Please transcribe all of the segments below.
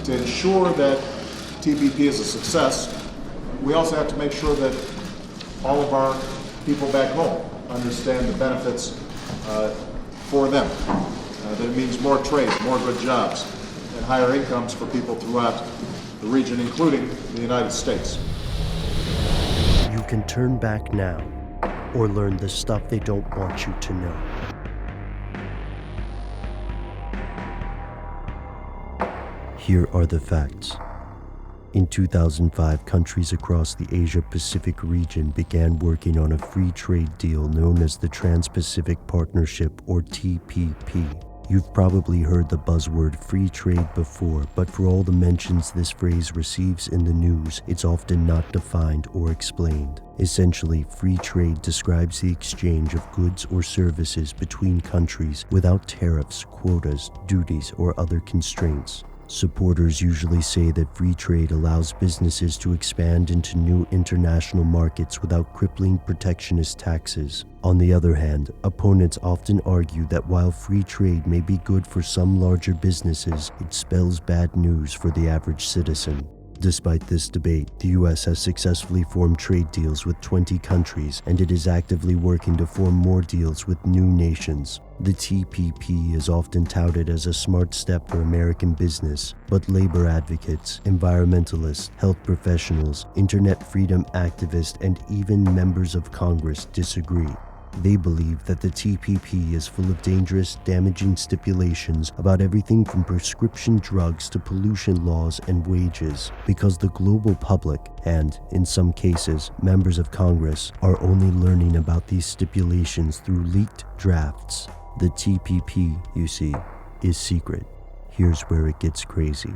To ensure that TPP is a success, we also have to make sure that all of our people back home understand the benefits for them. That it means more trade, more good jobs, and higher incomes for people throughout the region, including the United States. You can turn back now or learn the stuff they don't want you to know. Here are the facts. In 2005, countries across the Asia-Pacific region began working on a free trade deal known as the Trans-Pacific Partnership, or TPP. You've probably heard the buzzword free trade before, but for all the mentions this phrase receives in the news, it's often not defined or explained. Essentially, free trade describes the exchange of goods or services between countries without tariffs, quotas, duties, or other constraints. Supporters usually say that free trade allows businesses to expand into new international markets without crippling protectionist taxes. On the other hand, opponents often argue that while free trade may be good for some larger businesses, it spells bad news for the average citizen. Despite this debate, the U.S. has successfully formed trade deals with 20 countries, and it is actively working to form more deals with new nations. The TPP is often touted as a smart step for American business, but labor advocates, environmentalists, health professionals, internet freedom activists, and even members of Congress disagree. They believe that the TPP is full of dangerous, damaging stipulations about everything from prescription drugs to pollution laws and wages, because the global public, and, in some cases, members of Congress, are only learning about these stipulations through leaked drafts. The TPP, you see, is secret. Here's where it gets crazy.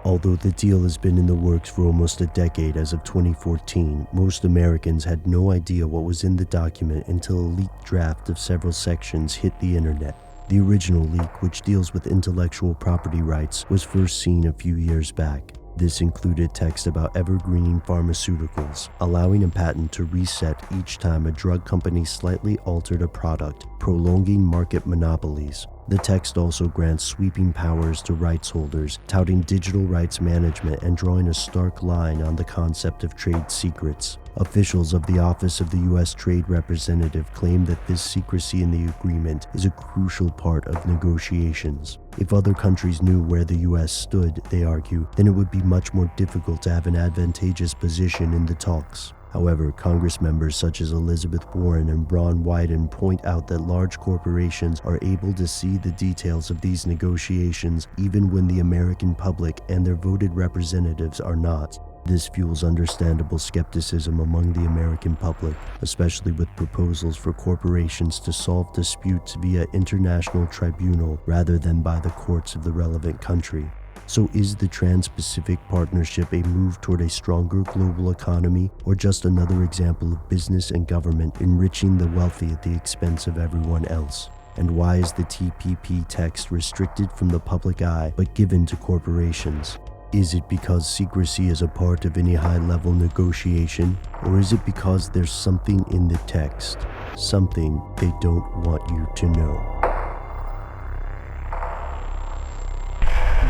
Although the deal has been in the works for almost a decade as of 2014, most Americans had no idea what was in the document until a leaked draft of several sections hit the internet. The original leak, which deals with intellectual property rights, was first seen a few years back. This included text about evergreening pharmaceuticals, allowing a patent to reset each time a drug company slightly altered a product, prolonging market monopolies. The text also grants sweeping powers to rights holders, touting digital rights management and drawing a stark line on the concept of trade secrets. Officials of the Office of the U.S. Trade Representative claim that this secrecy in the agreement is a crucial part of negotiations. If other countries knew where the U.S. stood, they argue, then it would be much more difficult to have an advantageous position in the talks. However, Congress members such as Elizabeth Warren and Ron Wyden point out that large corporations are able to see the details of these negotiations even when the American public and their voted representatives are not. This fuels understandable skepticism among the American public, especially with proposals for corporations to solve disputes via international tribunal rather than by the courts of the relevant country. So is the Trans-Pacific Partnership a move toward a stronger global economy, or just another example of business and government enriching the wealthy at the expense of everyone else? And why is the TPP text restricted from the public eye but given to corporations? Is it because secrecy is a part of any high-level negotiation, or is it because there's something in the text, something they don't want you to know?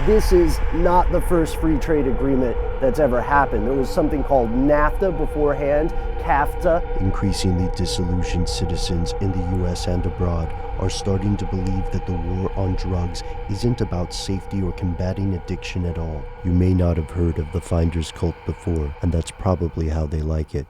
This is not the first free trade agreement that's ever happened. There was something called NAFTA beforehand, CAFTA. Increasingly disillusioned citizens in the US and abroad are starting to believe that the war on drugs isn't about safety or combating addiction at all. You may not have heard of the Finders cult before, and that's probably how they like it.